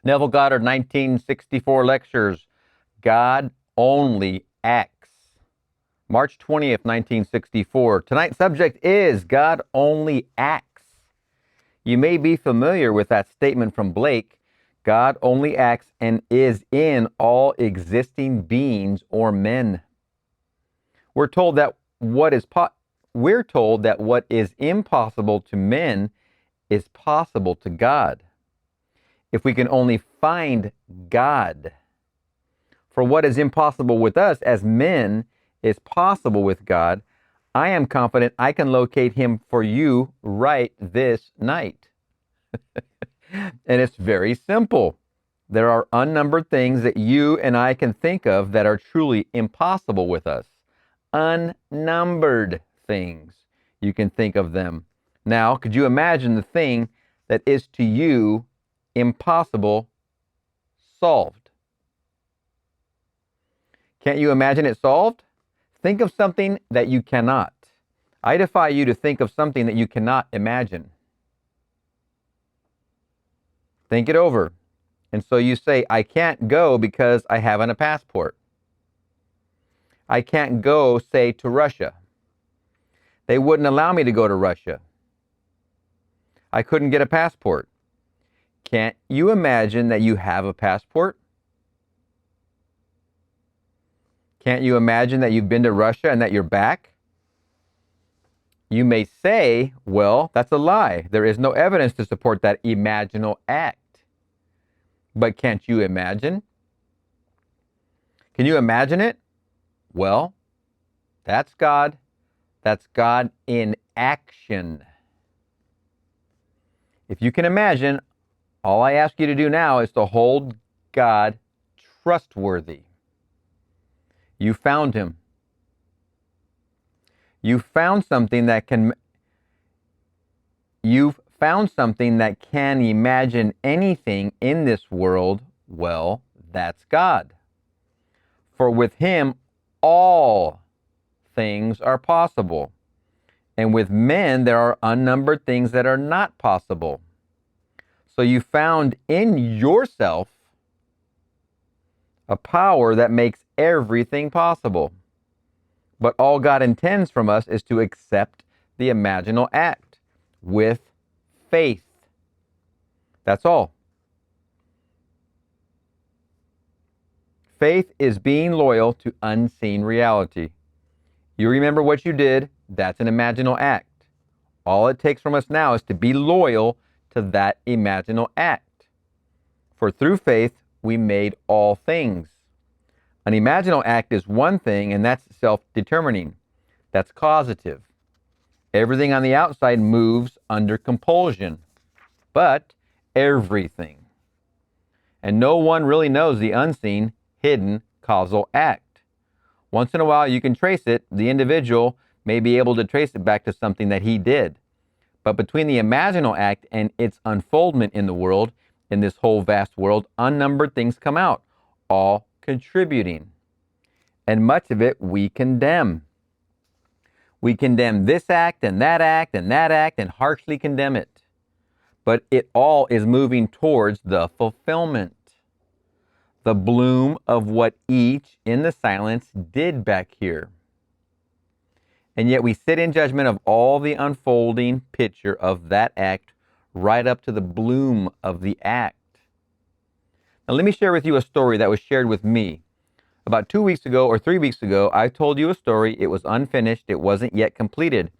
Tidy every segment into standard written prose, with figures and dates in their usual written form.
Neville Goddard, 1964 lectures, God only acts. March 20th, 1964. Tonight's subject is God only acts. You may be familiar with that statement from Blake. God only acts and is in all existing beings or men. We're told that what is impossible to men is possible to God. If we can only find God. For what is impossible with us as men is possible with God. I am confident I can locate him for you right this night. And it's very simple. There are unnumbered things that you and I can think of that are truly impossible with us. Unnumbered things. You can think of them. Now, could you imagine the thing that is to you impossible solved? Can't you imagine it solved? Think of something that you cannot. I defy you to think of something that you cannot imagine. Think it over. And so you say, I can't go because I haven't a passport. I can't go, say, to Russia. They wouldn't allow me to go to Russia. I couldn't get a passport. Can't you imagine that you have a passport? Can't you imagine that you've been to Russia and that you're back? You may say, well, that's a lie. There is no evidence to support that imaginal act. But can't you imagine? Can you imagine it? Well, that's God. That's God in action. If you can imagine, all I ask you to do now is to hold God trustworthy. You found him. You've found something that can imagine anything in this world. Well, that's God. For with him, all things are possible. And with men, there are unnumbered things that are not possible. So you found in yourself a power that makes everything possible. But all God intends from us is to accept the imaginal act with faith. That's all. Faith is being loyal to unseen reality. You remember what you did, that's an imaginal act. All it takes from us now is to be loyal to that imaginal act. For through faith, we made all things. An imaginal act is one thing, and that's self-determining. That's causative. Everything on the outside moves under compulsion, but everything. And no one really knows the unseen, hidden causal act. Once in a while, you can trace it. The individual may be able to trace it back to something that he did. But between the imaginal act and its unfoldment in the world, in this whole vast world, unnumbered things come out, all contributing. And much of it we condemn. We condemn this act and that act and that act and harshly condemn it. But it all is moving towards the fulfillment, the bloom of what each in the silence did back here. And yet we sit in judgment of all the unfolding picture of that act right up to the bloom of the act. Now let me share with you a story that was shared with me. About 2 weeks ago or 3 weeks ago, I told you a story. It was unfinished. It wasn't yet completed.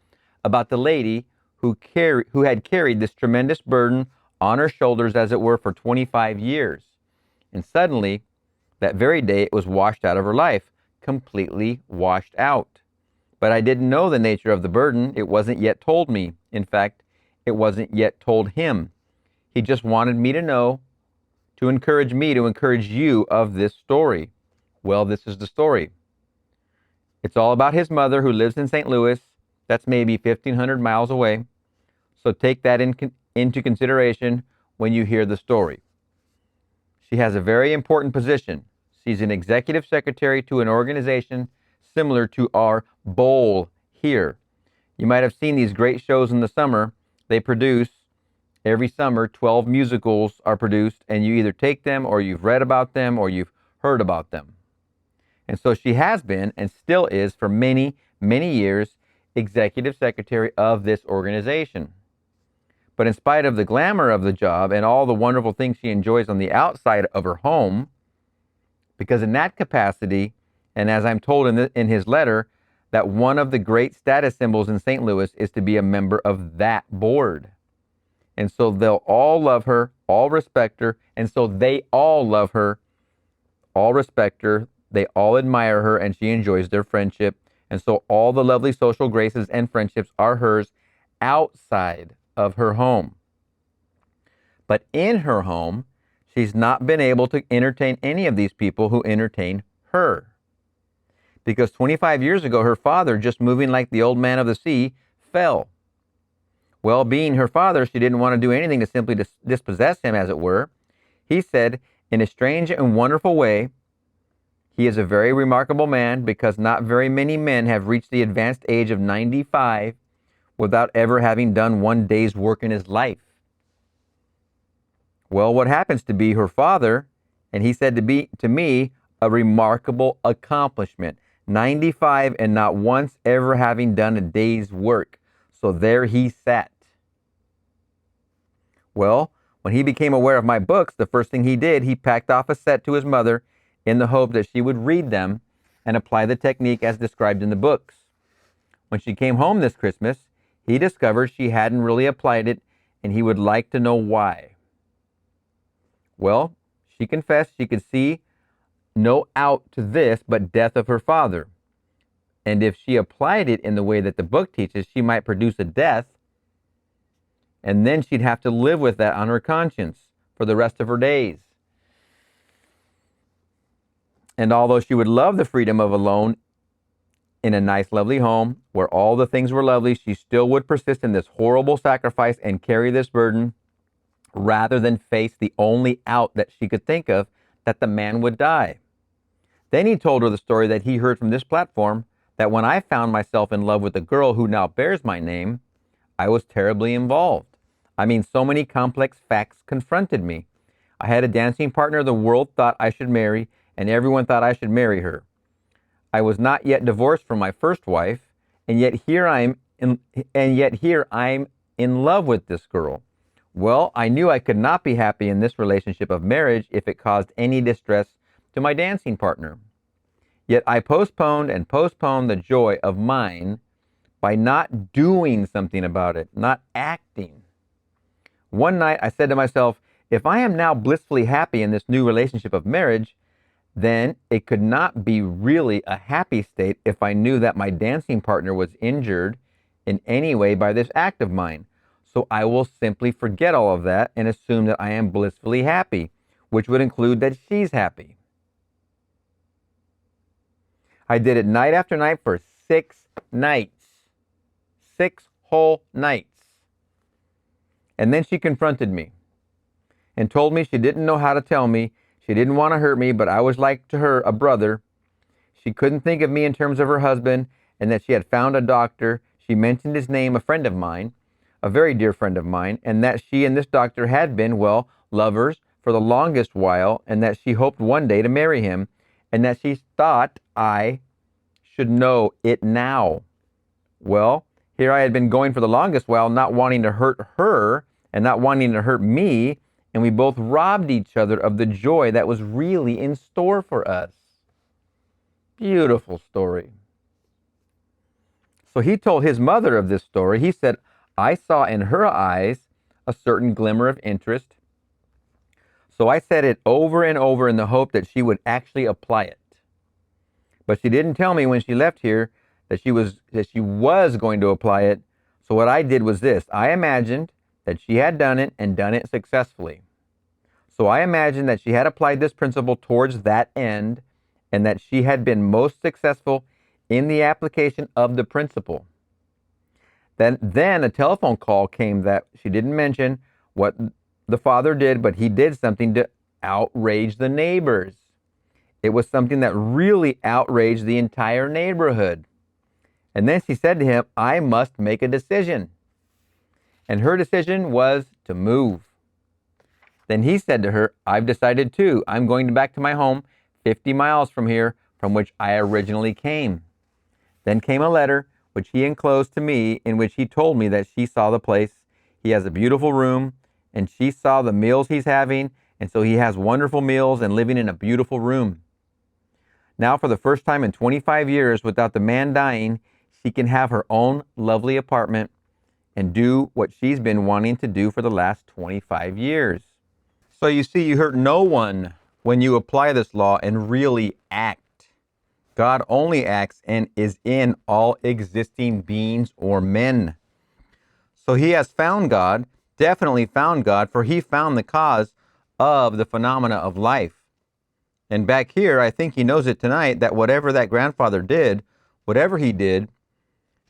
About the lady who had carried this tremendous burden on her shoulders, as it were, for 25 years. And suddenly, that very day, it was washed out of her life, completely washed out. But I didn't know the nature of the burden. It wasn't yet told me. In fact, it wasn't yet told him. He just wanted me to know, to encourage me, to encourage you of this story. Well, this is the story. It's all about his mother who lives in St. Louis. That's maybe 1,500 miles away. So take that into consideration when you hear the story. She has a very important position. She's an executive secretary to an organization similar to our bowl here. You might have seen these great shows in the summer. They produce Every summer, 12 musicals are produced, and you either take them or you've read about them or you've heard about them. And so she has been and still is for many, many years executive secretary of this organization. But in spite of the glamour of the job and all the wonderful things she enjoys on the outside of her home, because in that capacity, and as I'm told in his letter, that one of the great status symbols in St. Louis is to be a member of that board. And so they'll all love her, all respect her, and so they all love her, all respect her, they all admire her, and she enjoys their friendship. And so all the lovely social graces and friendships are hers outside of her home. But in her home, she's not been able to entertain any of these people who entertain her. Because 25 years ago, her father, just moving like the old man of the sea, fell. Well, being her father, she didn't want to do anything to simply dispossess him, as it were. He said, in a strange and wonderful way, he is a very remarkable man because not very many men have reached the advanced age of 95 without ever having done one day's work in his life. Well, what happens to be her father, and he said to me, a remarkable accomplishment. 95 and not once ever having done a day's work. So there he sat. Well, when he became aware of my books, the first thing he did, he packed off a set to his mother in the hope that she would read them and apply the technique as described in the books. When she came home this Christmas, he discovered she hadn't really applied it, and he would like to know why. Well, she confessed she could see no out to this but death of her father. And if she applied it in the way that the book teaches, she might produce a death, and then she'd have to live with that on her conscience for the rest of her days. And although she would love the freedom of alone in a nice, lovely home where all the things were lovely, she still would persist in this horrible sacrifice and carry this burden rather than face the only out that she could think of, that the man would die. Then he told her the story that he heard from this platform, that when I found myself in love with the girl who now bears my name, I was terribly involved. I mean, so many complex facts confronted me. I had a dancing partner the world thought I should marry, and everyone thought I should marry her. I was not yet divorced from my first wife, and yet here I'm in love with this girl. Well, I knew I could not be happy in this relationship of marriage if it caused any distress to my dancing partner. Yet I postponed and postponed the joy of mine by not doing something about it, not acting. One night I said to myself, if I am now blissfully happy in this new relationship of marriage, then it could not be really a happy state if I knew that my dancing partner was injured in any way by this act of mine. So I will simply forget all of that and assume that I am blissfully happy, which would include that she's happy. I did it night after night for 6 nights. 6 whole nights. And then she confronted me and told me she didn't know how to tell me. She didn't want to hurt me, but I was like to her a brother. She couldn't think of me in terms of her husband, and that she had found a doctor. She mentioned his name, a friend of mine, a very dear friend of mine, and that she and this doctor had been, well, lovers for the longest while, and that she hoped one day to marry him, and that she thought I should know it now. Well, here I had been going for the longest while, not wanting to hurt her and not wanting to hurt me, and we both robbed each other of the joy that was really in store for us. Beautiful story. So he told his mother of this story. He said, I saw in her eyes a certain glimmer of interest. So I said it over and over in the hope that she would actually apply it. But she didn't tell me when she left here that she was going to apply it. So what I did was this. I imagined that she had done it and done it successfully. So I imagined that she had applied this principle towards that end and that she had been most successful in the application of the principle. Then a telephone call came that she didn't mention what the father did, but he did something to outrage the neighbors. It was something that really outraged the entire neighborhood. And then she said to him, I must make a decision. And her decision was to move. Then he said to her, I've decided too. I'm going back to my home 50 miles from here, from which I originally came. Then came a letter which he enclosed to me, in which he told me that she saw the place. He has a beautiful room, and she saw the meals he's having, and so he has wonderful meals and living in a beautiful room. Now, for the first time in 25 years, without the man dying, she can have her own lovely apartment and do what she's been wanting to do for the last 25 years. So you see, you hurt no one when you apply this law and really act. God only acts and is in all existing beings or men. So he has found God, definitely found God, for he found the cause of the phenomena of life. And back here, I think he knows it tonight, that whatever that grandfather did, whatever he did,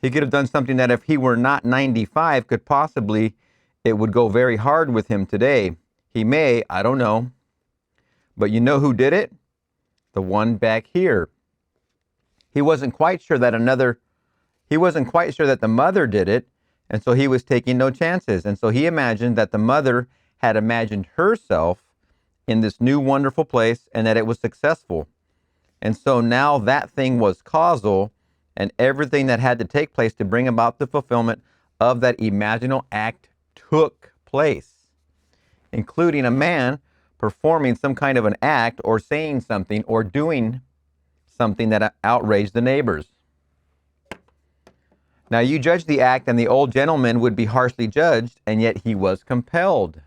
he could have done something that if he were not 95, could possibly, it would go very hard with him today. He may, I don't know. But you know who did it? The one back here. He wasn't quite sure that the mother did it, and so he was taking no chances. And so he imagined that the mother had imagined herself in this new wonderful place and that it was successful. And so now that thing was causal, and everything that had to take place to bring about the fulfillment of that imaginal act took place, including a man performing some kind of an act or saying something or doing something that outraged the neighbors. Now you judge the act, and the old gentleman would be harshly judged, and yet he was compelled.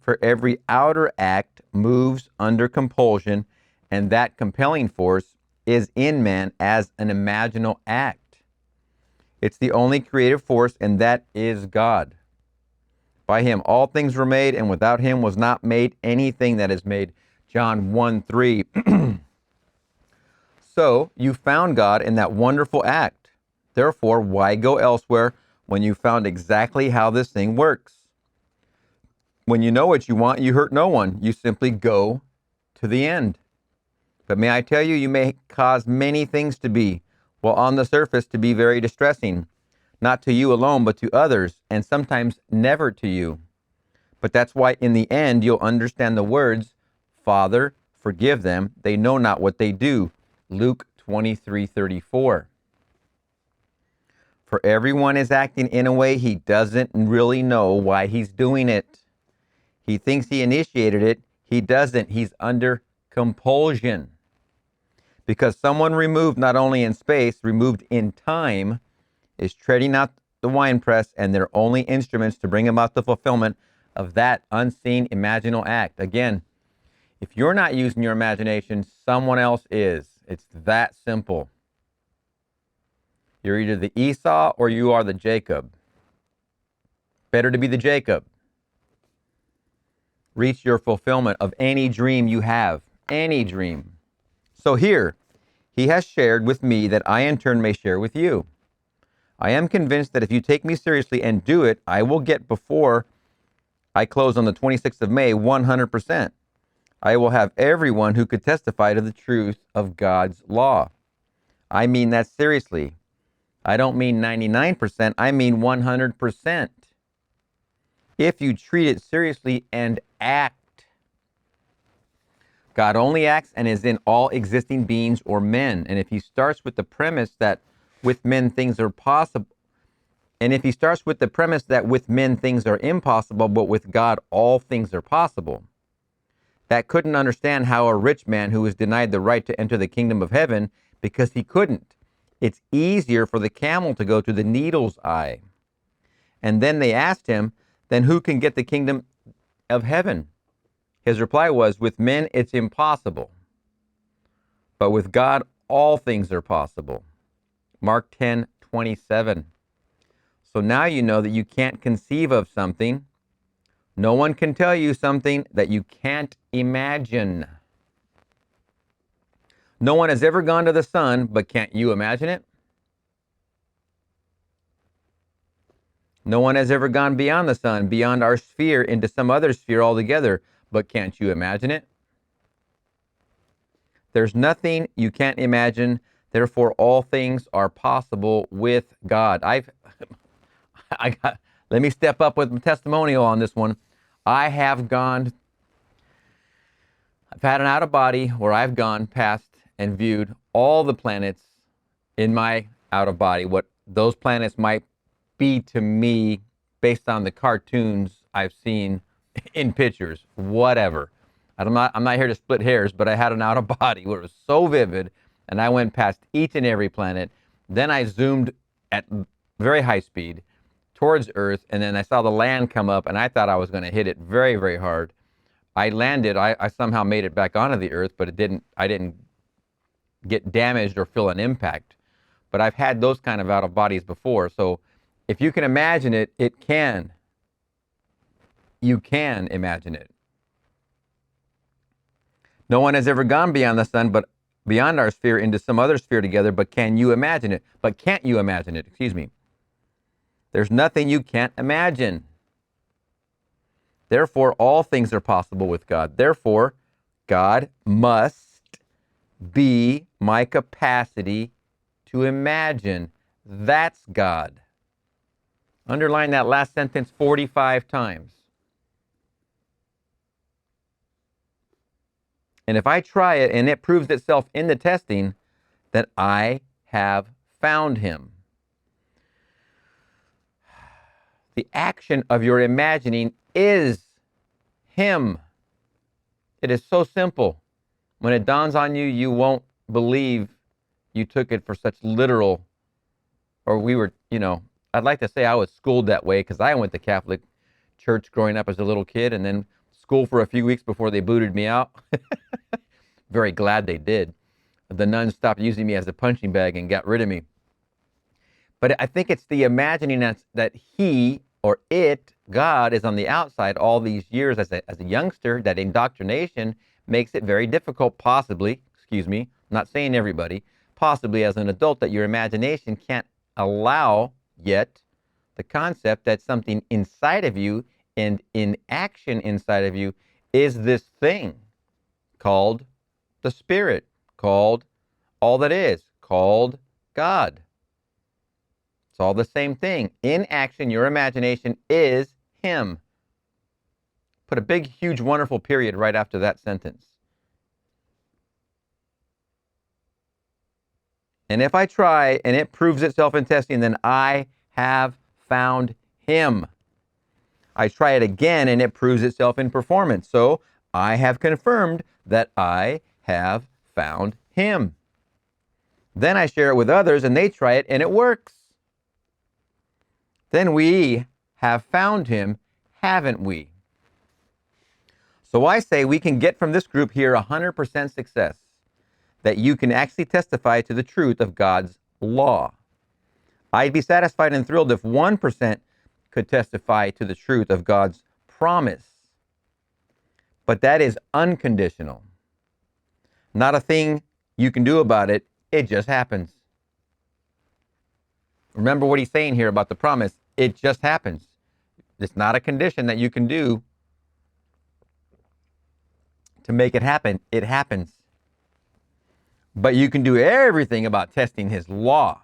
For every outer act moves under compulsion, and that compelling force is in man as an imaginal act. It's the only creative force, and that is God. By him all things were made, and without him was not made anything that is made. John 1:3. So you found God in that wonderful act. Therefore, why go elsewhere when you found exactly how this thing works? When you know what you want, you hurt no one. You simply go to the end. But may I tell you, you may cause many things to be, well, on the surface, to be very distressing. Not to you alone, but to others, and sometimes never to you. But that's why in the end, you'll understand the words, Father, forgive them. They know not what they do. Luke 23:34. For everyone is acting in a way he doesn't really know why he's doing it. He thinks he initiated it. He doesn't. He's under compulsion. Because someone removed not only in space, removed in time, is treading out the winepress, and they're only instruments to bring about the fulfillment of that unseen imaginal act. Again, if you're not using your imagination, someone else is. It's that simple. You're either the Esau or you are the Jacob. Better to be the Jacob. Reach your fulfillment of any dream you have. Any dream. So here, he has shared with me that I in turn may share with you. I am convinced that if you take me seriously and do it, I will get before I close on the 26th of May 100%. I will have everyone who could testify to the truth of God's law. I mean that seriously. I don't mean 99%, I mean 100%. If you treat it seriously and act. God only acts and is in all existing beings or men. And if he starts with the premise that with men things are possible, and if he starts with the premise that with men things are impossible, but with God all things are possible, that couldn't understand how a rich man who was denied the right to enter the kingdom of heaven because he couldn't. It's easier for the camel to go to the needle's eye. And then they asked him, then who can get the kingdom of heaven? His reply was, with men it's impossible, but with God all things are possible. Mark 10:27. So now you know that you can't conceive of something. No one can tell you something that you can't imagine. No one has ever gone to the sun, but can't you imagine it? No one has ever gone beyond the sun, beyond our sphere, into some other sphere altogether, but can't you imagine it? There's nothing you can't imagine, therefore all things are possible with God. I got Let me step up with a testimonial on this one. I've had an out of body where I've gone past and viewed all the planets in my out of body, what those planets might be to me based on the cartoons I've seen in pictures, whatever. I'm not here to split hairs, but I had an out of body where it was so vivid, and I went past each and every planet. Then I zoomed at very high speed towards Earth, and then I saw the land come up, and I thought I was going to hit it very, very hard. I landed. I somehow made it back onto the Earth, but I didn't get damaged or feel an impact. But I've had those kind of out of bodies before. So if you can imagine it, you can imagine it. No one has ever gone beyond the sun, but beyond our sphere into some other sphere together, but can you imagine it? But can't you imagine it? Excuse me. There's nothing you can't imagine. Therefore, all things are possible with God. Therefore, God must be my capacity to imagine. That's God. Underline that last sentence 45 times. And if I try it and it proves itself in the testing, then I have found him. The action of your imagining is him. It is so simple. When it dawns on you, you won't believe you took it for such literal, or we were, I'd like to say I was schooled that way because I went to Catholic church growing up as a little kid and then school for a few weeks before they booted me out. Very glad they did. The nuns stopped using me as a punching bag and got rid of me. But I think it's the imagining that he or it, God, is on the outside all these years as a youngster. That indoctrination makes it very difficult, possibly, I'm not saying everybody, possibly as an adult, that your imagination can't allow yet the concept that something inside of you and in action inside of you is this thing called the Spirit, called all that is, called God. It's all the same thing. In action, your imagination is him. Put a big, huge, wonderful period right after that sentence. And if I try and it proves itself in testing, then I have found him. I try it again and it proves itself in performance. So I have confirmed that I have found him. Then I share it with others and they try it and it works. Then we have found him, haven't we? So I say we can get from this group here 100% success, that you can actually testify to the truth of God's law. I'd be satisfied and thrilled if 1% could testify to the truth of God's promise. But that is unconditional. Not a thing you can do about it. It just happens. Remember what he's saying here about the promise. It just happens. It's not a condition that you can do to make it happen. It happens. But you can do everything about testing his law,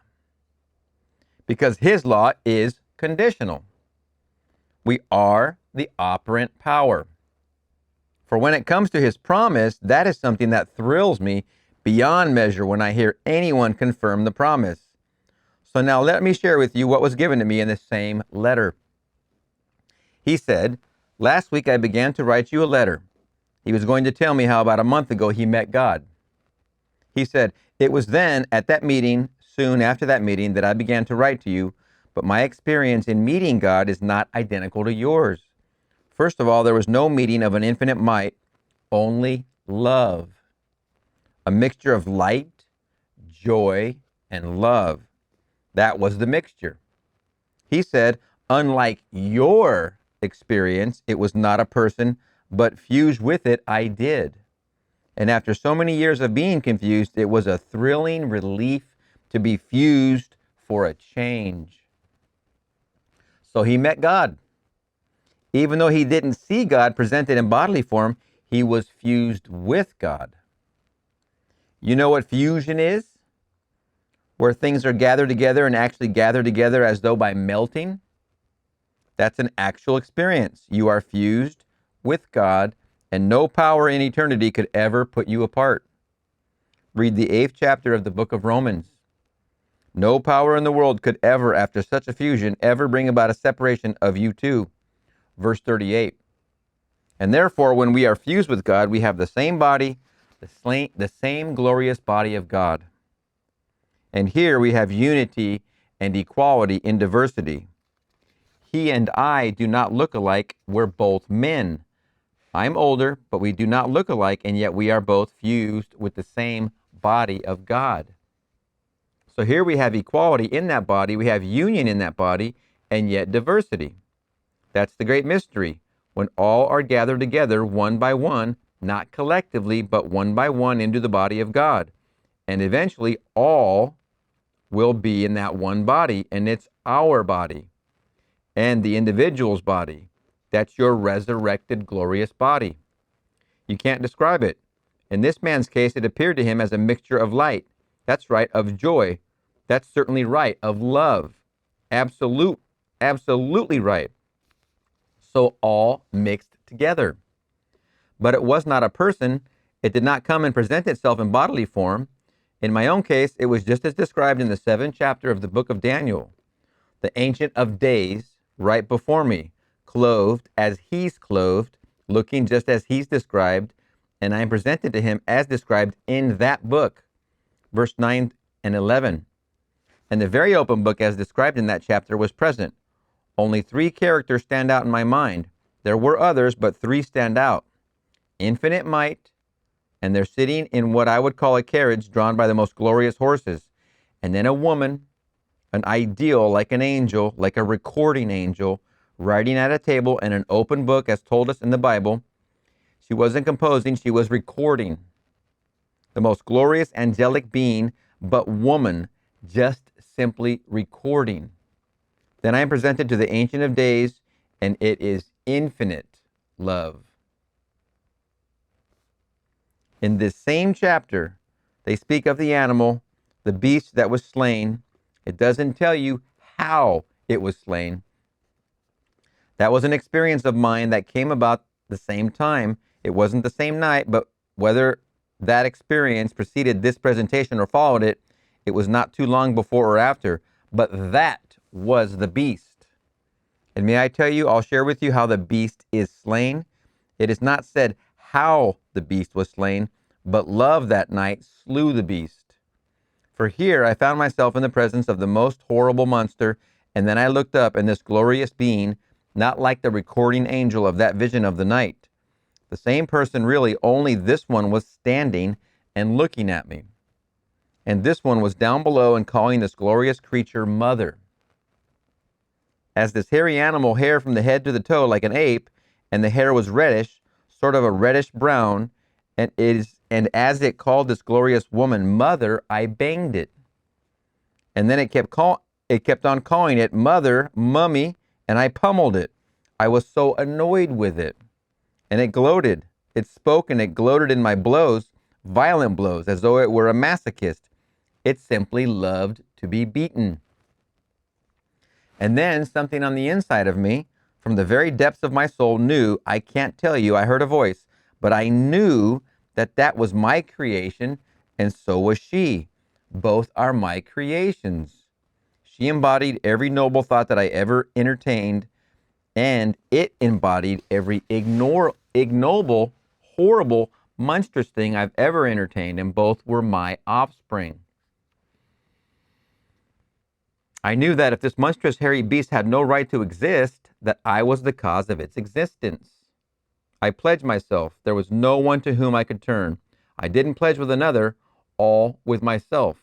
because his law is conditional. We are the operant power. For when it comes to his promise, that is something that thrills me beyond measure when I hear anyone confirm the promise. So now let me share with you what was given to me in the same letter. He said, last week I began to write you a letter. He was going to tell me how about a month ago he met God. He said, it was then at that meeting, soon after that meeting, that I began to write to you, but my experience in meeting God is not identical to yours. First of all, there was no meeting of an infinite might, only love. A mixture of light, joy, and love. That was the mixture. He said, unlike your experience, it was not a person, but fused with it, I did. And after so many years of being confused, it was a thrilling relief to be fused for a change. So he met God. Even though he didn't see God presented in bodily form, he was fused with God. You know what fusion is? Where things are gathered together and actually gathered together as though by melting. That's an actual experience. You are fused with God, and no power in eternity could ever put you apart. Read the 8th chapter of the book of Romans. No power in the world could ever, after such a fusion, ever bring about a separation of you two. Verse 38. And therefore, when we are fused with God, we have the same body, the same glorious body of God. And here we have unity and equality in diversity. He and I do not look alike. We're both men. I'm older, but we do not look alike, and yet we are both fused with the same body of God. So here we have equality in that body, we have union in that body, and yet diversity. That's the great mystery. When all are gathered together one by one, not collectively, but one by one into the body of God. And eventually all will be in that one body, and it's our body and the individual's body. That's your resurrected, glorious body. You can't describe it. In this man's case, it appeared to him as a mixture of light. That's right, of joy. That's certainly right, of love. Absolutely right. So all mixed together. But it was not a person. It did not come and present itself in bodily form. In my own case, it was just as described in the 7th chapter of the book of Daniel. The Ancient of Days, right before me, clothed as he's clothed, looking just as he's described, and I am presented to him as described in that book. Verse 9 and 11. And the very open book as described in that chapter was present. Only 3 characters stand out in my mind. There were others, but 3 stand out. Infinite might, and they're sitting in what I would call a carriage drawn by the most glorious horses. And then a woman, an ideal, like an angel, like a recording angel, writing at a table and an open book as told us in the Bible. She wasn't composing, she was recording. The most glorious angelic being, but woman, just simply recording. Then I am presented to the Ancient of Days, and it is infinite love. In this same chapter, they speak of the animal, the beast that was slain. It doesn't tell you how it was slain. That was an experience of mine that came about the same time. It wasn't the same night, but whether that experience preceded this presentation or followed it, it was not too long before or after. But that was the beast. And may I tell you, I'll share with you how the beast is slain. It is not said how the beast was slain, but love that night slew the beast. For here I found myself in the presence of the most horrible monster, and then I looked up, and this glorious being, not like the recording angel of that vision of the night. The same person really, only this one was standing and looking at me. And this one was down below and calling this glorious creature mother. As this hairy animal, hair from the head to the toe like an ape, and the hair was reddish, sort of a reddish brown, and as it called this glorious woman mother, I banged it. And then it kept on calling it mother, mummy, and I pummeled it. I was so annoyed with it. And it gloated. It spoke and it gloated in my blows, violent blows, as though it were a masochist. It simply loved to be beaten. And then something on the inside of me, from the very depths of my soul, knew, I can't tell you, I heard a voice, but I knew that that was my creation, and so was she. Both are my creations. She embodied every noble thought that I ever entertained, and it embodied every ignoble, horrible, monstrous thing I've ever entertained, and both were my offspring. I knew that if this monstrous hairy beast had no right to exist, that I was the cause of its existence. I pledged myself there was no one to whom I could turn. I didn't pledge with another, all with myself.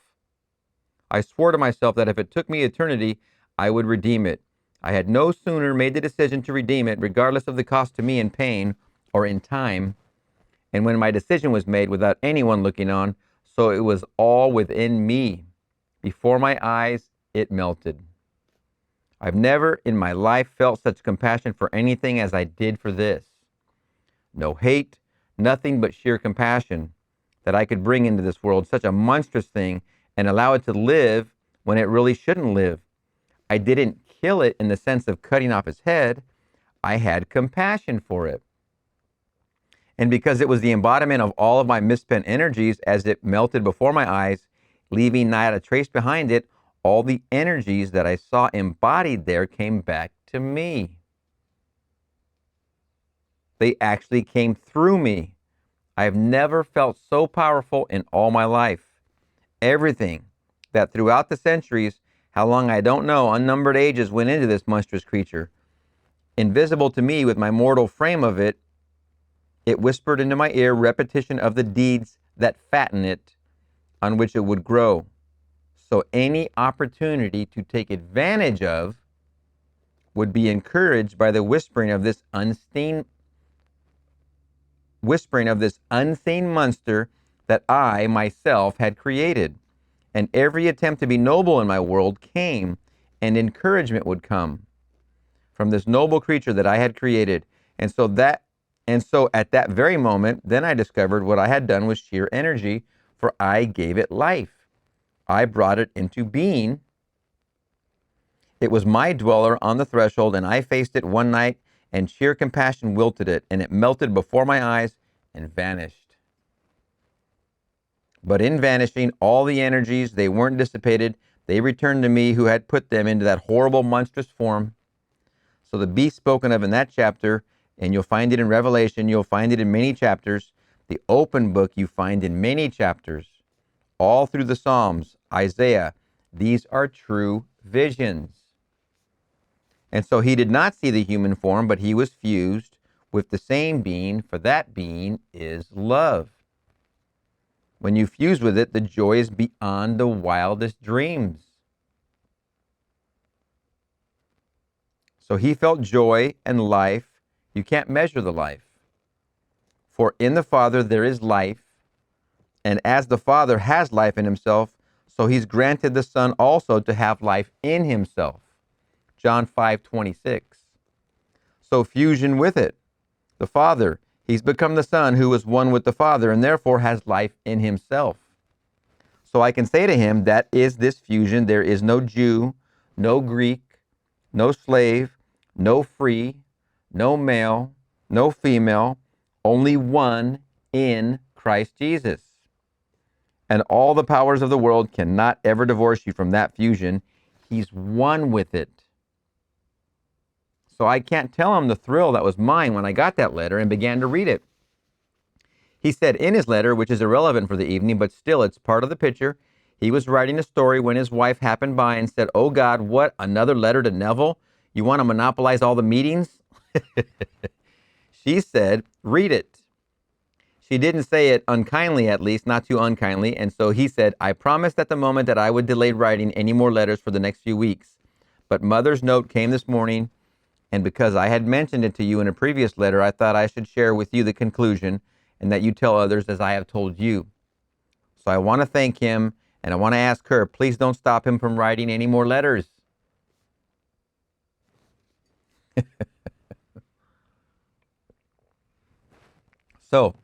I swore to myself that if it took me eternity, I would redeem it. I had no sooner made the decision to redeem it, regardless of the cost to me in pain or in time. And when my decision was made without anyone looking on, so it was all within me. Before my eyes, it melted. I've never in my life felt such compassion for anything as I did for this. No hate, nothing but sheer compassion that I could bring into this world, such a monstrous thing, and allow it to live when it really shouldn't live. I didn't kill it in the sense of cutting off its head, I had compassion for it. And because it was the embodiment of all of my misspent energies as it melted before my eyes, leaving not a trace behind it, all the energies that I saw embodied there came back to me. They actually came through me. I've never felt so powerful in all my life. Everything that throughout the centuries, how long I don't know, unnumbered ages went into this monstrous creature, invisible to me with my mortal frame of it, it whispered into my ear repetition of the deeds that fatten it, on which it would grow. So any opportunity to take advantage of would be encouraged by the whispering of this unseen monster that I myself had created. And every attempt to be noble in my world came, and encouragement would come from this noble creature that I had created. And so at that very moment, then I discovered what I had done was sheer energy, for I gave it life. I brought it into being. It was my dweller on the threshold, and I faced it one night, and sheer compassion wilted it, and it melted before my eyes and vanished. But in vanishing, all the energies, they weren't dissipated. They returned to me who had put them into that horrible, monstrous form. So the beast spoken of in that chapter, and you'll find it in Revelation, you'll find it in many chapters. The open book you find in many chapters. All through the Psalms, Isaiah, these are true visions. And so he did not see the human form, but he was fused with the same being, for that being is love. When you fuse with it, the joy is beyond the wildest dreams. So he felt joy and life. You can't measure the life. For in the Father there is life, and as the Father has life in himself, so he's granted the Son also to have life in himself. John 5:26. So fusion with it. The Father, he's become the Son who is one with the Father and therefore has life in himself. So I can say to him, that is this fusion. There is no Jew, no Greek, no slave, no free, no male, no female, only one in Christ Jesus. And all the powers of the world cannot ever divorce you from that fusion. He's one with it. So I can't tell him the thrill that was mine when I got that letter and began to read it. He said in his letter, which is irrelevant for the evening, but still it's part of the picture, he was writing a story when his wife happened by and said, "Oh God, what, another letter to Neville? You want to monopolize all the meetings?" She said, "Read it." She didn't say it unkindly, at least, not too unkindly, and so he said, "I promised at the moment that I would delay writing any more letters for the next few weeks. But Mother's note came this morning, and because I had mentioned it to you in a previous letter, I thought I should share with you the conclusion and that you tell others as I have told you. So I want to thank him, and I want to ask her, please don't stop him from writing any more letters." So,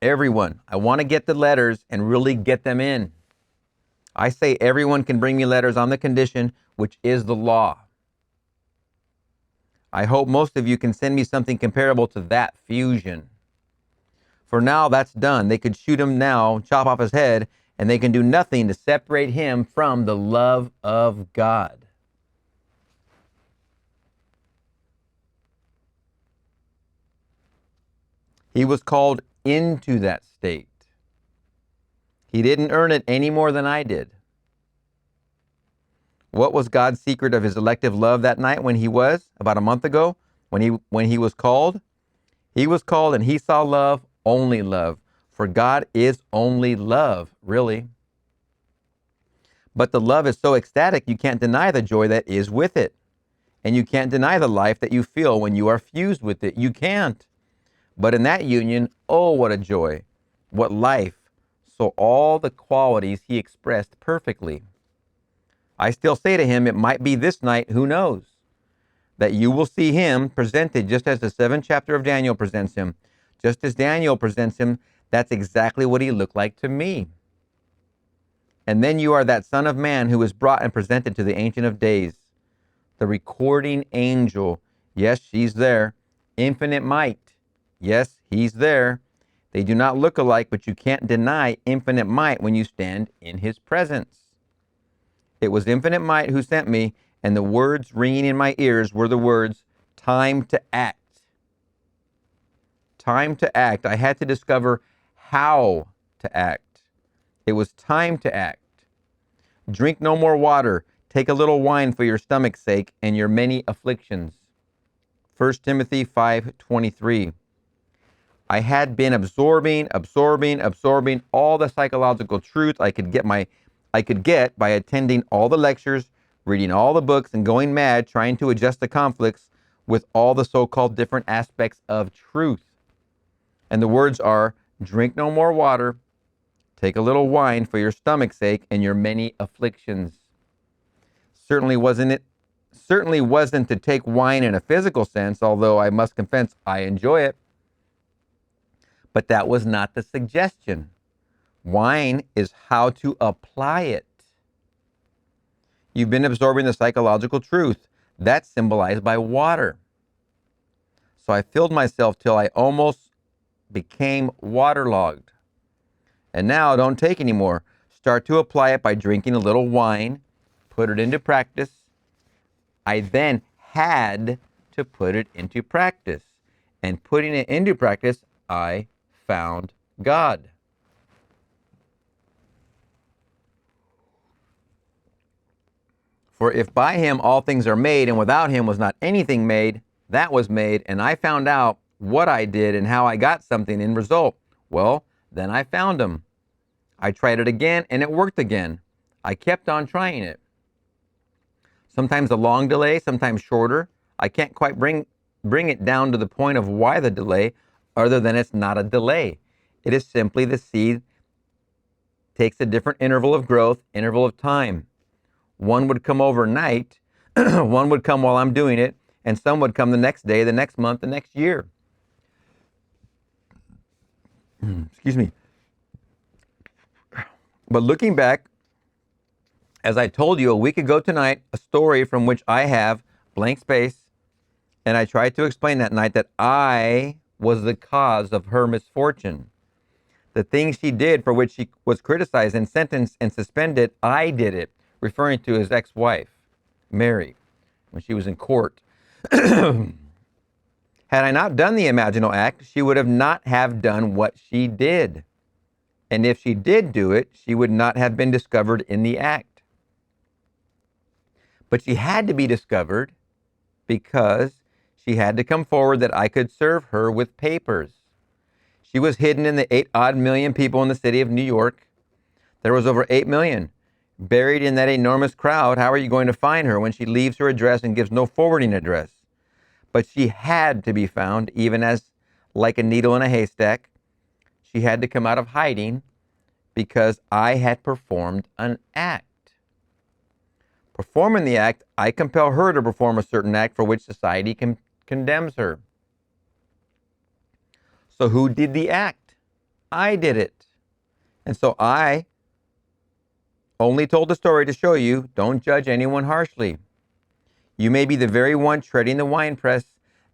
everyone, I want to get the letters and really get them in. I say everyone can bring me letters on the condition, which is the law. I hope most of you can send me something comparable to that fusion. For now, that's done. They could shoot him now, chop off his head, and they can do nothing to separate him from the love of God. He was called into that state. He didn't earn it any more than I did. What was God's secret of his elective love that night when he was, about a month ago, when he was called? He was called and he saw love, only love. For God is only love, really. But the love is so ecstatic, you can't deny the joy that is with it. And you can't deny the life that you feel when you are fused with it. You can't. But in that union, oh, what a joy, what life. So all the qualities he expressed perfectly. I still say to him, it might be this night, who knows, that you will see him presented just as the 7th chapter of Daniel presents him. Just as Daniel presents him, that's exactly what he looked like to me. And then you are that Son of Man who is brought and presented to the Ancient of Days. The recording angel. Yes, she's there. Infinite might. Yes, he's there. They do not look alike, but you can't deny infinite might when you stand in his presence. It was infinite might who sent me, and the words ringing in my ears were the words, time to act. Time to act. I had to discover how to act. It was time to act. Drink no more water. Take a little wine for your stomach's sake and your many afflictions. 1 Timothy 5:23. I had been absorbing all the psychological truth I could get by attending all the lectures, reading all the books, and going mad trying to adjust the conflicts with all the so-called different aspects of truth. And the words are, drink no more water, take a little wine for your stomach's sake and your many afflictions. Certainly wasn't to take wine in a physical sense, although I must confess I enjoy it. But that was not the suggestion. Wine is how to apply it. You've been absorbing the psychological truth. That's symbolized by water. So I filled myself till I almost became waterlogged. And now don't take any more. Start to apply it by drinking a little wine. Put it into practice. I then had to put it into practice. And putting it into practice, I found God. For if by him all things are made, and without him was not anything made, that was made, and I found out what I did and how I got something in result. Well, then I found him. I tried it again, and it worked again. I kept on trying it. Sometimes a long delay, sometimes shorter. I can't quite bring it down to the point of why the delay, other than it's not a delay. It is simply the seed takes a different interval of growth, interval of time. One would come overnight, one would come while I'm doing it, and some would come the next day, the next month, the next year. Excuse me. But looking back, as I told you a week ago tonight, a story from which I have blank space, and I tried to explain that night that I was the cause of her misfortune. The things she did for which she was criticized and sentenced and suspended, I did it, referring to his ex-wife, Mary, when she was in court. Had I not done the imaginal act, she would have not have done what she did. And if she did do it, she would not have been discovered in the act. But she had to be discovered because she had to come forward that I could serve her with papers. She was hidden in the 8-odd million people in the city of New York. There was over 8 million. Buried in that enormous crowd, how are you going to find her when she leaves her address and gives no forwarding address? But she had to be found, even as like a needle in a haystack. She had to come out of hiding because I had performed an act. Performing the act, I compel her to perform a certain act for which society condemns her. So who did the act? I did it. And so I only told the story to show you, don't judge anyone harshly. You may be the very one treading the winepress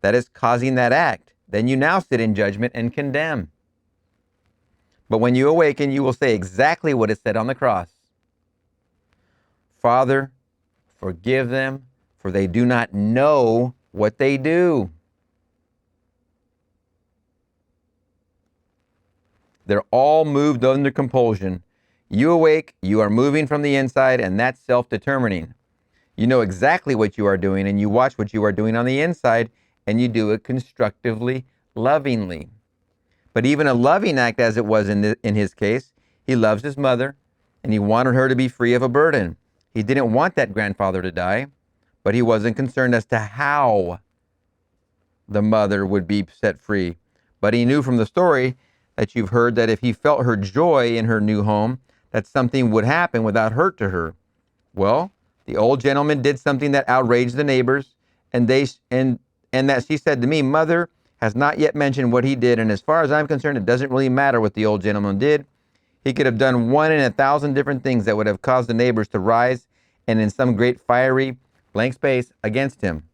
that is causing that act. Then you now sit in judgment and condemn. But when you awaken, you will say exactly what is said on the cross. Father, forgive them, for they do not know what they do. They're all moved under compulsion. You awake, you are moving from the inside, and that's self-determining. You know exactly what you are doing, and you watch what you are doing on the inside, and you do it constructively, lovingly. But even a loving act, as it was in his case, he loves his mother, and he wanted her to be free of a burden. He didn't want that grandfather to die, but he wasn't concerned as to how the mother would be set free. But he knew from the story that you've heard that if he felt her joy in her new home, that something would happen without hurt to her. Well, the old gentleman did something that outraged the neighbors, and that she said to me, Mother has not yet mentioned what he did, and as far as I'm concerned, it doesn't really matter what the old gentleman did. He could have done 1 in 1,000 different things that would have caused the neighbors to rise, and in some great fiery blank space, against him.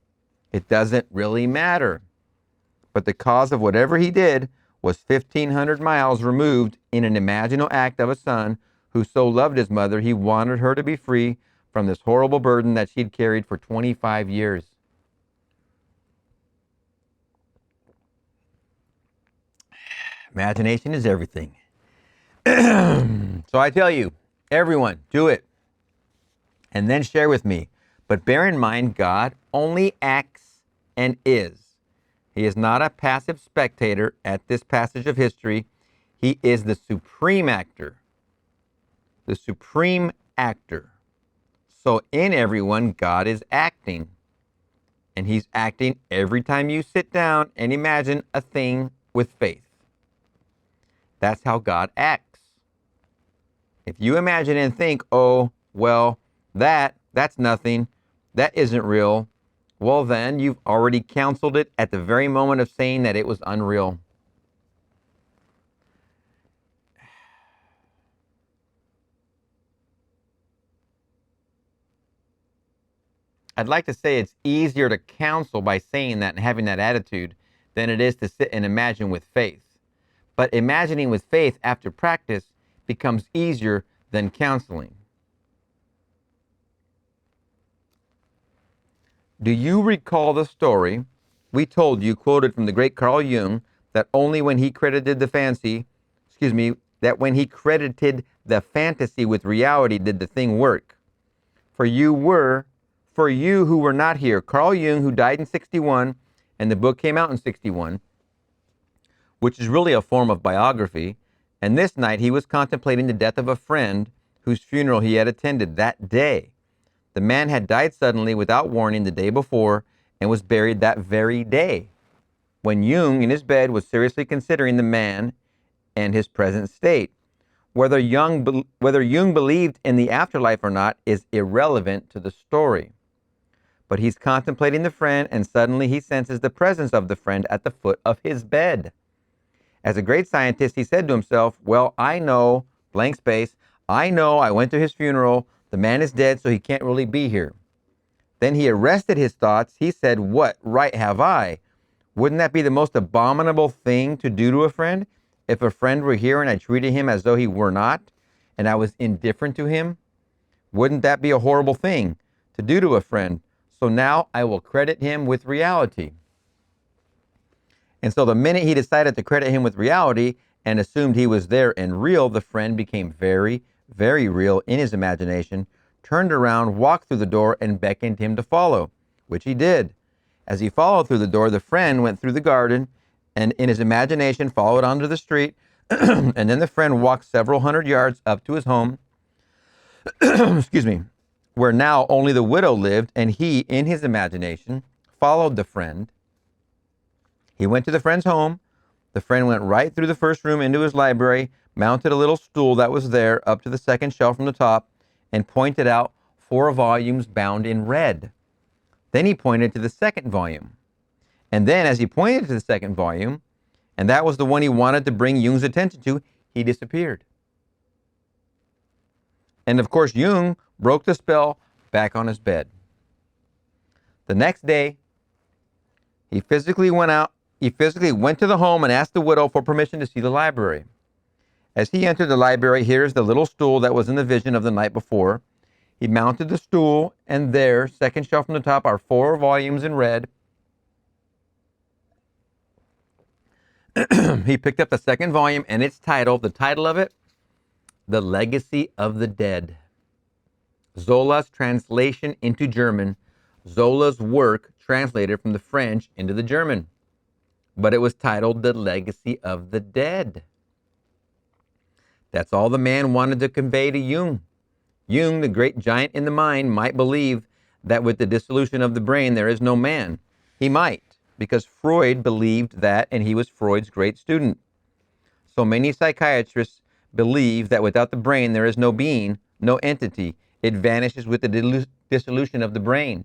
It doesn't really matter. But the cause of whatever he did was 1,500 miles removed in an imaginal act of a son who so loved his mother he wanted her to be free from this horrible burden that she'd carried for 25 years. Imagination is everything. So I tell you, everyone, do it. And then share with me. But bear in mind, God only acts and is. He is not a passive spectator at this passage of history. He is the supreme actor. The supreme actor. So in everyone, God is acting. And he's acting every time you sit down and imagine a thing with faith. That's how God acts. If you imagine and think, oh, well, that's nothing, that isn't real, well then you've already counseled it at the very moment of saying that it was unreal. I'd like to say it's easier to counsel by saying that and having that attitude than it is to sit and imagine with faith. But imagining with faith after practice becomes easier than counseling. Do you recall the story we told you, quoted from the great Carl Jung, that only when he credited the when he credited the fantasy with reality did the thing work? For you who were not here, Carl Jung, who died in 61, and the book came out in 61, which is really a form of biography, and this night he was contemplating the death of a friend whose funeral he had attended that day. The man had died suddenly without warning the day before and was buried that very day. When Jung, in his bed, was seriously considering the man and his present state. Whether Jung believed in the afterlife or not is irrelevant to the story. But he's contemplating the friend, and suddenly he senses the presence of the friend at the foot of his bed. As a great scientist, he said to himself, well, I know, blank space, I know I went to his funeral. The man is dead, so he can't really be here. Then he arrested his thoughts. He said, what right have I? Wouldn't that be the most abominable thing to do to a friend? If a friend were here and I treated him as though he were not, and I was indifferent to him? Wouldn't that be a horrible thing to do to a friend? So now I will credit him with reality. And so the minute he decided to credit him with reality and assumed he was there and real, the friend became very, very real in his imagination, turned around, walked through the door, and beckoned him to follow, which he did. As he followed through the door, the friend went through the garden and in his imagination followed onto the street, and then the friend walked several hundred yards up to his home, where now only the widow lived, and he, in his imagination, followed the friend. He went to the friend's home. The friend went right through the first room into his library, mounted a little stool that was there up to the second shelf from the top, and pointed out 4 volumes bound in red. Then he pointed to the second volume. And then as he pointed to the second volume, and that was the one he wanted to bring Jung's attention to, he disappeared. And of course, Jung broke the spell back on his bed. The next day, he physically went to the home and asked the widow for permission to see the library. As he entered the library, here's the little stool that was in the vision of the night before. He mounted the stool, and there, second shelf from the top, are 4 volumes in red. He picked up the second volume, and its title, the title of it, The Legacy of the Dead. Zola's translation into German, Zola's work translated from the French into the German. But it was titled The Legacy of the Dead. That's all the man wanted to convey to Jung. Jung, the great giant in the mind, might believe that with the dissolution of the brain there is no man. He might, because Freud believed that, and he was Freud's great student. So many psychiatrists believe that without the brain there is no being, no entity. It vanishes with the dissolution of the brain.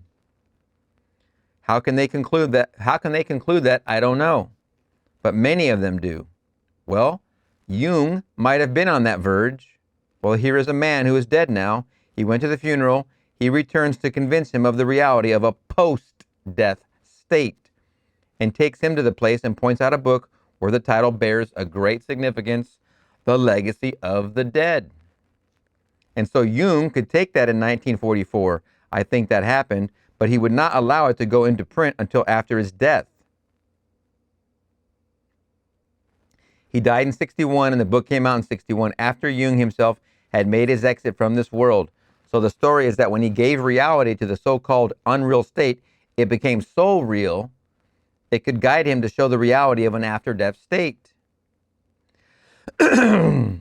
How can they conclude that? I don't know. But many of them do. Well, Jung might have been on that verge. Well, here is a man who is dead now. He went to the funeral. he returns to convince him of the reality of a post-death state and takes him to the place and points out a book where the title bears a great significance, The Legacy of the Dead. And so Jung could take that in 1944. I think that happened, but he would not allow it to go into print until after his death. He died in 61, and the book came out in 61 after Jung himself had made his exit from this world. So the story is that when he gave reality to the so-called unreal state, it became so real, it could guide him to show the reality of an after-death state. So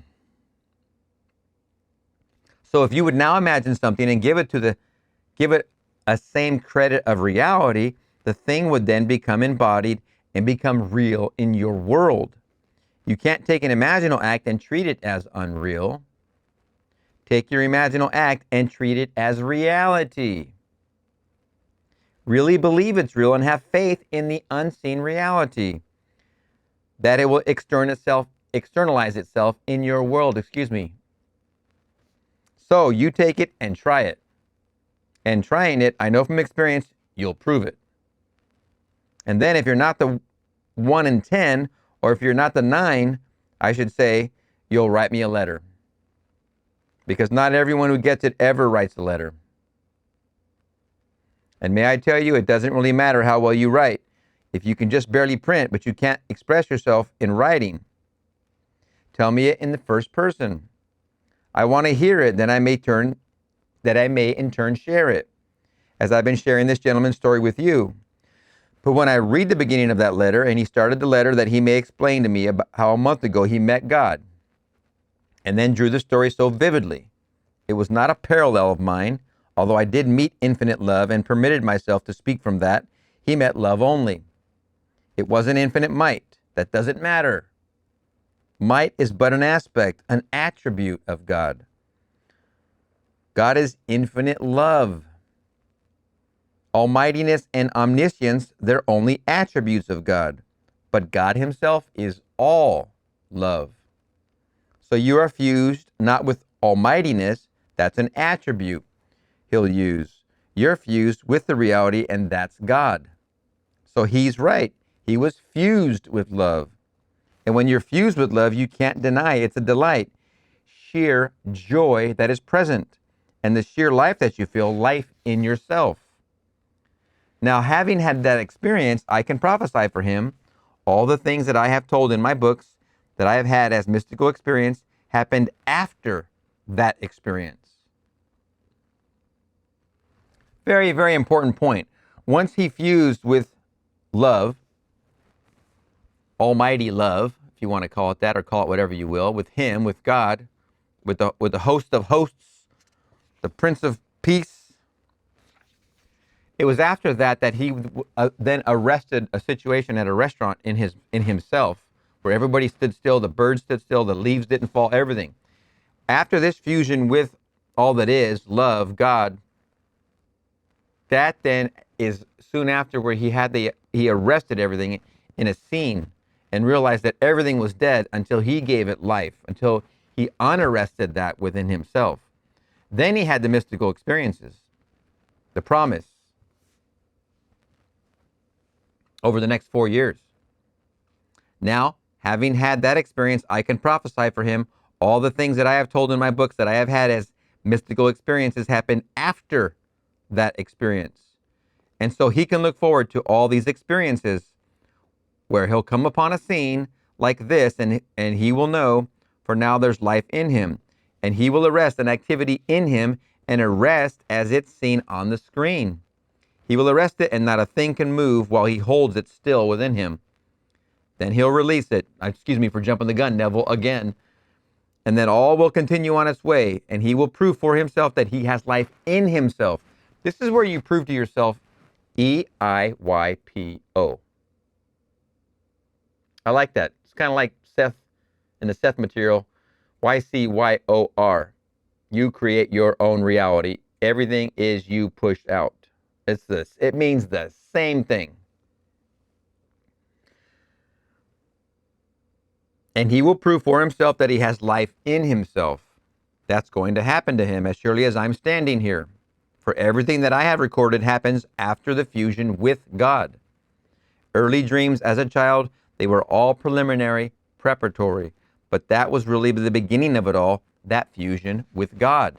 if you would now imagine something and give it a same credit of reality, the thing would then become embodied and become real in your world. You can't take an imaginal act and treat it as unreal. Take your imaginal act and treat it as reality. Really believe it's real and have faith in the unseen reality, that it will externalize itself in your world. So you take it and try it. And trying it, I know from experience, you'll prove it. And then if you're not the 1 in 10, or if you're not the 9, I should say, you'll write me a letter. Because not everyone who gets it ever writes a letter. And may I tell you, it doesn't really matter how well you write. If you can just barely print, but you can't express yourself in writing, tell me it in the first person. I want to hear it, that I may in turn share it, as I've been sharing this gentleman's story with you. But when I read the beginning of that letter, and he started the letter that he may explain to me about how a month ago he met God, and then drew the story so vividly. It was not a parallel of mine, although I did meet infinite love and permitted myself to speak from that. He met love only. It wasn't infinite might. That doesn't matter. Might is but an aspect, an attribute of God. God is infinite love. Almightiness and omniscience, they're only attributes of God. But God himself is all love. So you are fused not with almightiness, that's an attribute he'll use. You're fused with the reality, and that's God. So he's right. He was fused with love. And when you're fused with love, you can't deny it's a delight, sheer joy that is present, and the sheer life that you feel, life in yourself. Now, having had that experience, I can prophesy for him all the things that I have told in my books that I have had as mystical experience happened after that experience. Very, very important point. Once he fused with love, almighty love, if you want to call it that, or call it whatever you will, with him, with God, with the host of hosts, the Prince of Peace, it was after that he then arrested a situation at a restaurant in himself, where everybody stood still, the birds stood still, the leaves didn't fall, everything. After this fusion with all that is, love, God, that then is soon after where he arrested everything in a scene and realized that everything was dead until he gave it life, until he unarrested that within himself. Then he had the mystical experiences, the promise, over the next 4 years. Now, having had that experience, I can prophesy for him all the things that I have told in my books that I have had as mystical experiences happen after that experience. And so he can look forward to all these experiences where he'll come upon a scene like this, and he will know, for now there's life in him. And he will arrest an activity in him and arrest as it's seen on the screen. He will arrest it, and not a thing can move while he holds it still within him. Then he'll release it. Excuse me for jumping the gun, Neville, again. And then all will continue on its way, and he will prove for himself that he has life in himself. This is where you prove to yourself EIYPO. I like that. It's kind of like Seth in the Seth material, YCYOR. You create your own reality. Everything is you pushed out. It's this. It means the same thing. And he will prove for himself that he has life in himself. That's going to happen to him as surely as I'm standing here. For everything that I have recorded happens after the fusion with God. Early dreams as a child, they were all preliminary, preparatory, but that was really the beginning of it all, that fusion with God.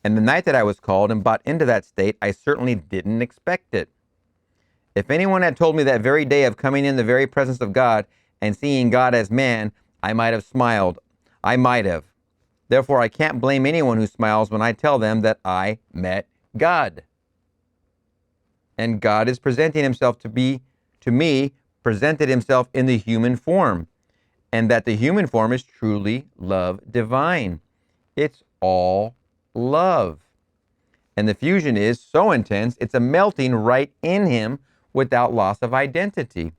And the night that I was called and brought into that state, I certainly didn't expect it. If anyone had told me that very day of coming in the very presence of God and seeing God as man, I might have smiled. I might have. Therefore, I can't blame anyone who smiles when I tell them that I met God. And God is presenting himself to me, presented himself in the human form. And that the human form is truly love divine. It's all love. And the fusion is so intense, it's a melting right in him without loss of identity.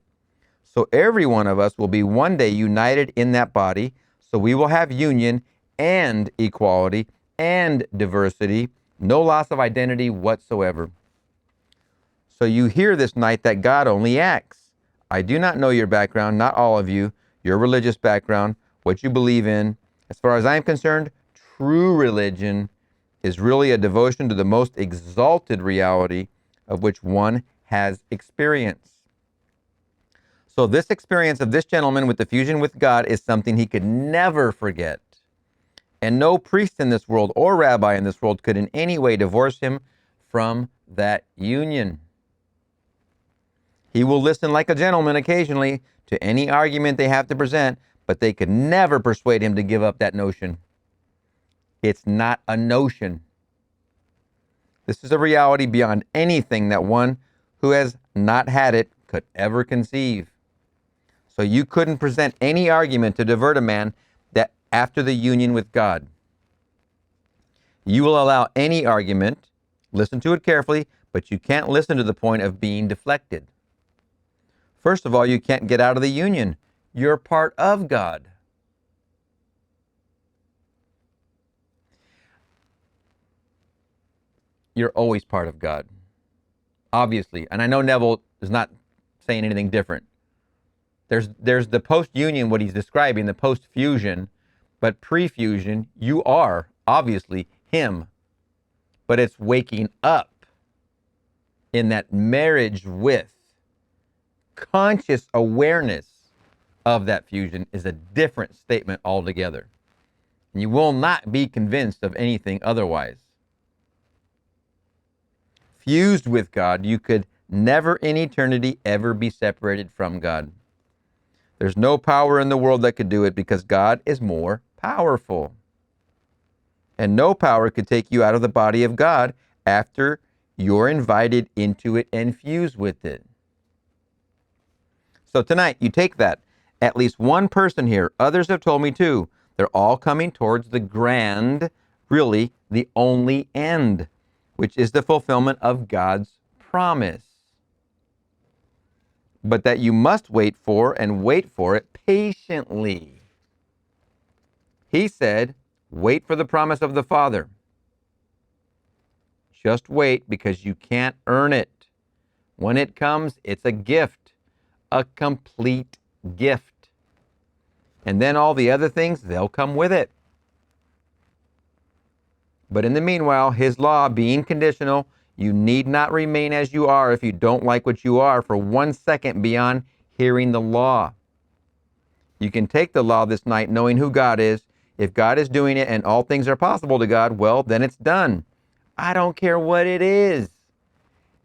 So every one of us will be one day united in that body, so we will have union and equality and diversity, no loss of identity whatsoever. So you hear this night that God only acts. I do not know your background, not all of you, your religious background, what you believe in. As far as I'm concerned, true religion is really a devotion to the most exalted reality of which one has experience. So this experience of this gentleman with the fusion with God is something he could never forget. And no priest in this world or rabbi in this world could in any way divorce him from that union. He will listen like a gentleman occasionally to any argument they have to present, but they could never persuade him to give up that notion. It's not a notion. This is a reality beyond anything that one who has not had it could ever conceive. So you couldn't present any argument to divert a man that after the union with God. You will allow any argument, listen to it carefully, but you can't listen to the point of being deflected. First of all, you can't get out of the union. You're part of God. You're always part of God, obviously. And I know Neville is not saying anything different. There's the post-union, what he's describing, the post-fusion, but pre-fusion, you are obviously him. But it's waking up in that marriage with conscious awareness of that fusion is a different statement altogether. And you will not be convinced of anything otherwise. Fused with God, you could never in eternity ever be separated from God. There's no power in the world that could do it because God is more powerful. And no power could take you out of the body of God after you're invited into it and fuse with it. So tonight, you take that. At least one person here, others have told me too, they're all coming towards the grand, really the only end, which is the fulfillment of God's promise. But that you must wait for and wait for it patiently. He said, wait for the promise of the Father. Just wait because you can't earn it. When it comes, it's a gift, a complete gift. And then all the other things, they'll come with it. But in the meanwhile, his law being conditional, you need not remain as you are if you don't like what you are for 1 second beyond hearing the law. You can take the law this night knowing who God is. If God is doing it and all things are possible to God, well, then it's done. I don't care what it is.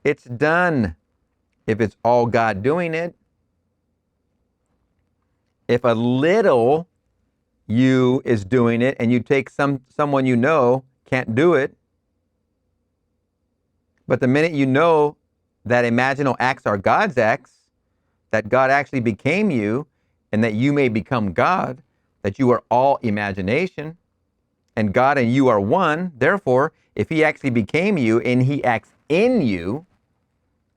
It's done. If it's all God doing it. If a little you is doing it and you take someone you know can't do it, but the minute you know that imaginal acts are God's acts, that God actually became you, and that you may become God, that you are all imagination, and God and you are one, therefore, if he actually became you and he acts in you,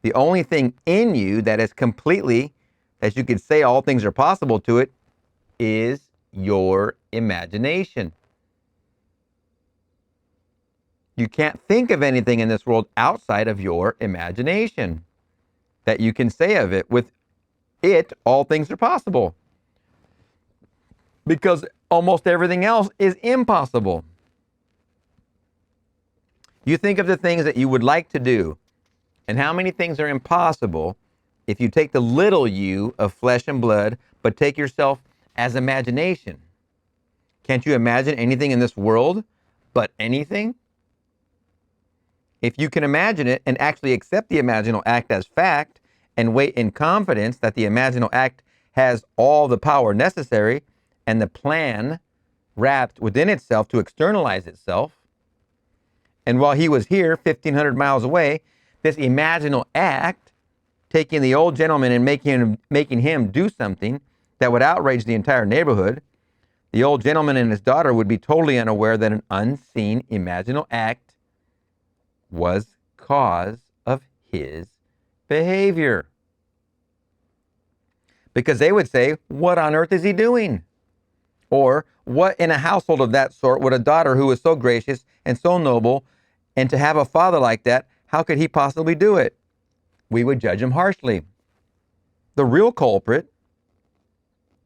the only thing in you that is completely, as you could say all things are possible to it, is your imagination. You can't think of anything in this world outside of your imagination that you can say of it. With it, all things are possible. Because almost everything else is impossible. You think of the things that you would like to do and how many things are impossible if you take the little you of flesh and blood, but take yourself as imagination. Can't you imagine anything in this world but anything? If you can imagine it and actually accept the imaginal act as fact and wait in confidence that the imaginal act has all the power necessary and the plan wrapped within itself to externalize itself, and while he was here 1,500 miles away, this imaginal act, taking the old gentleman and making him do something that would outrage the entire neighborhood, the old gentleman and his daughter would be totally unaware that an unseen imaginal act was cause of his behavior. Because they would say, what on earth is he doing? Or what in a household of that sort would a daughter who was so gracious and so noble, and to have a father like that, how could he possibly do it? We would judge him harshly. The real culprit,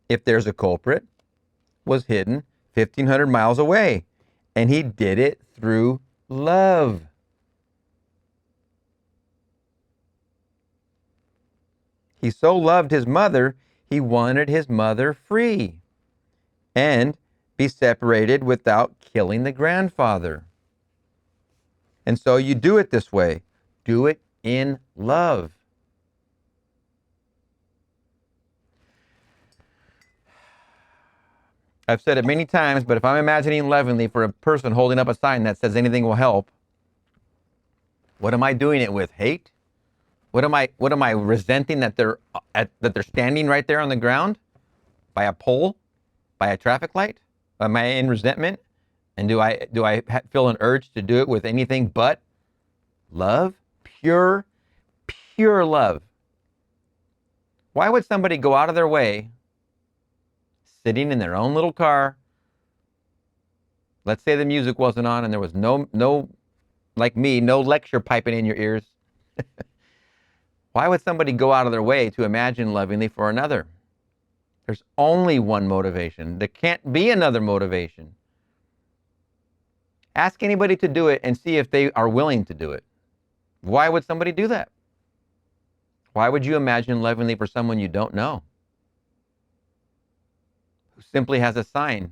if there's a culprit, was hidden 1,500 miles away. And he did it through love. He so loved his mother, he wanted his mother free and be separated without killing the grandfather. And so you do it this way. Do it in love. I've said it many times, but if I'm imagining lovingly for a person holding up a sign that says anything will help, what am I doing it with? Hate? What am I resenting that they're standing right there on the ground by a pole, by a traffic light? Am I in resentment? And do I feel an urge to do it with anything but love? Pure love. Why would somebody go out of their way, sitting in their own little car? Let's say the music wasn't on and there was no, like me, no lecture piping in your ears. Why would somebody go out of their way to imagine lovingly for another? There's only one motivation. There can't be another motivation. Ask anybody to do it and see if they are willing to do it. Why would somebody do that? Why would you imagine lovingly for someone you don't know, who simply has a sign?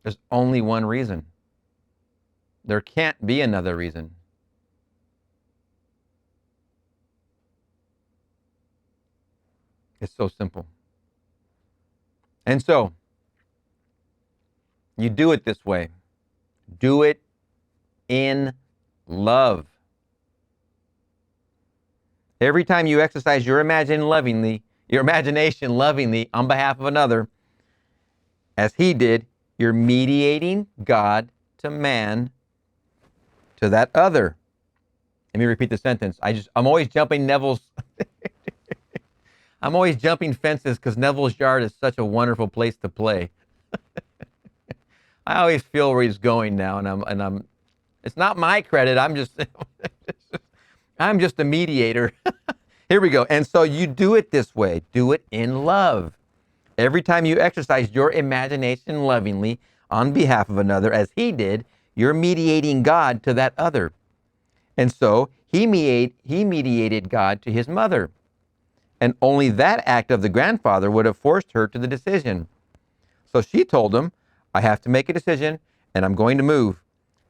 There's only one reason. There can't be another reason. It's so simple. And so, you do it this way. Do it in love. Every time you exercise your imagination lovingly on behalf of another, as he did, you're mediating God to man, to that other. Let me repeat the sentence. I'm always jumping I'm always jumping fences because Neville's yard is such a wonderful place to play. I always feel where he's going now, and I'm. It's not my credit. I'm just a mediator. Here we go. And so you do it this way. Do it in love. Every time you exercise your imagination lovingly on behalf of another, as he did, you're mediating God to that other. And so he mediated God to his mother. And only that act of the grandfather would have forced her to the decision. So she told him, I have to make a decision, and I'm going to move.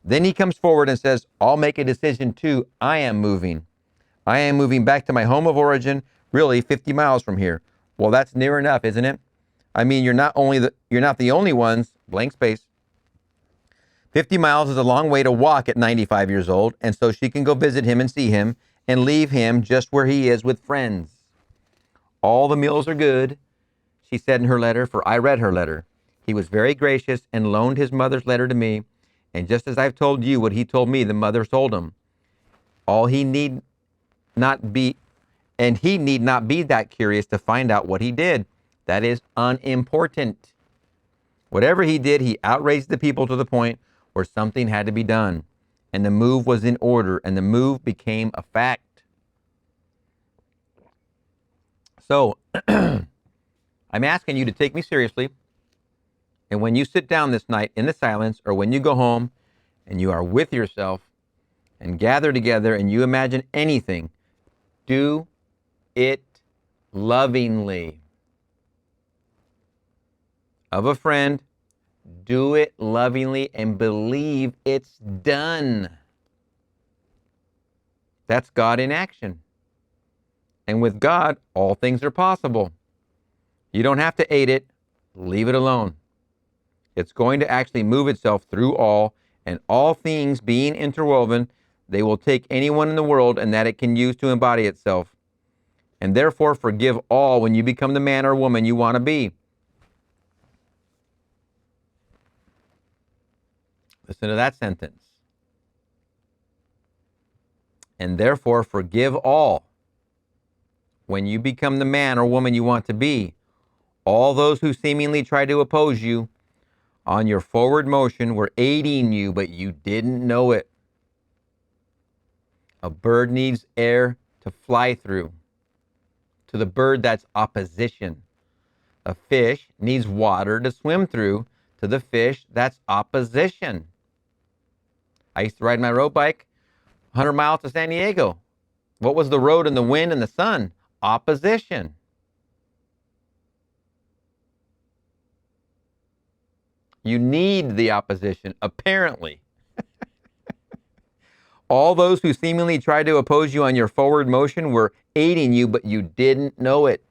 Then he comes forward and says, I'll make a decision too. I am moving. I am moving back to my home of origin, really 50 miles from here. Well, that's near enough, isn't it? I mean, you're not the only ones, blank space. 50 miles is a long way to walk at 95 years old, and so she can go visit him and see him and leave him just where he is with friends. All the meals are good, she said in her letter, for I read her letter. He was very gracious and loaned his mother's letter to me, and just as I've told you what he told me, the mother told him. He need not be that curious to find out what he did. That is unimportant. Whatever he did, he outraged the people to the point where something had to be done, and the move was in order, and the move became a fact. So, I'm asking you to take me seriously And when you sit down this night in the silence, or when you go home and you are with yourself and gather together and you imagine anything, do it lovingly. Of a friend, do it lovingly and believe it's done. That's God in action. And with God, all things are possible. You don't have to aid it. Leave it alone. It's going to actually move itself through all, and all things being interwoven, they will take anyone in the world and that it can use to embody itself. And therefore forgive all when you become the man or woman you want to be. Listen to that sentence. And therefore forgive all when you become the man or woman you want to be. All those who seemingly try to oppose you on your forward motion were aiding you, but you didn't know it. A bird needs air to fly through. To the bird, that's opposition. A fish needs water to swim through. To the fish, that's opposition. I used to ride my road bike 100 miles to San Diego. What was the road and the wind and the sun? Opposition. You need the opposition, apparently. All those who seemingly tried to oppose you on your forward motion were aiding you, but you didn't know it.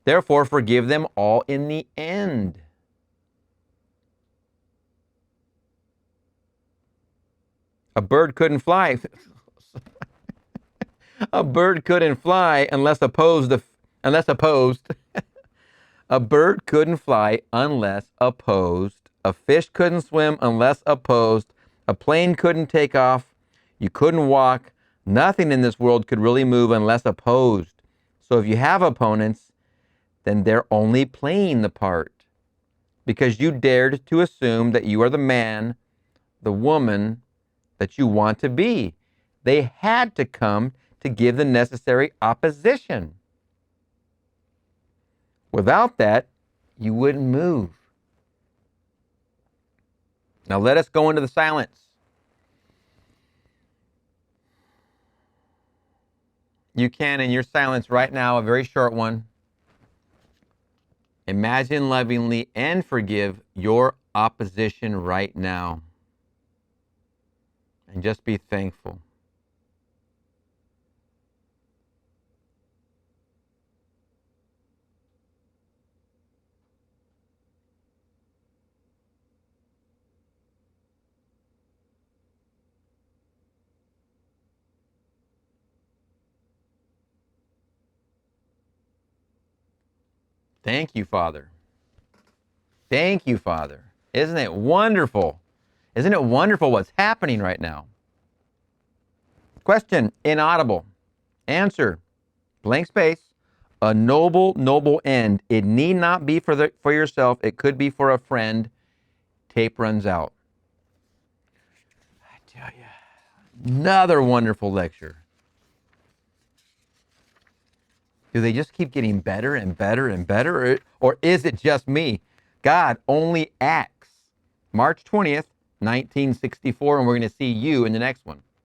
Therefore, forgive them all in the end. A bird couldn't fly. A bird couldn't fly unless opposed. A bird couldn't fly unless opposed. A fish couldn't swim unless opposed. A plane couldn't take off. You couldn't walk. Nothing in this world could really move unless opposed. So if you have opponents, then they're only playing the part because you dared to assume that you are the man, the woman that you want to be. They had to come to give the necessary opposition. Without that, you wouldn't move. Now let us go into the silence. You can, in your silence right now, a very short one, imagine lovingly and forgive your opposition right now. And just be thankful. Thank you, Father. Thank you, Father. Isn't it wonderful? Isn't it wonderful what's happening right now? Question, inaudible. Answer, blank space. A noble, noble end. It need not be for yourself. It could be for a friend. Tape runs out. I tell you, another wonderful lecture. Do they just keep getting better and better and better? Or is it just me? God only acts. March 20th, 1964, and we're going to see you in the next one.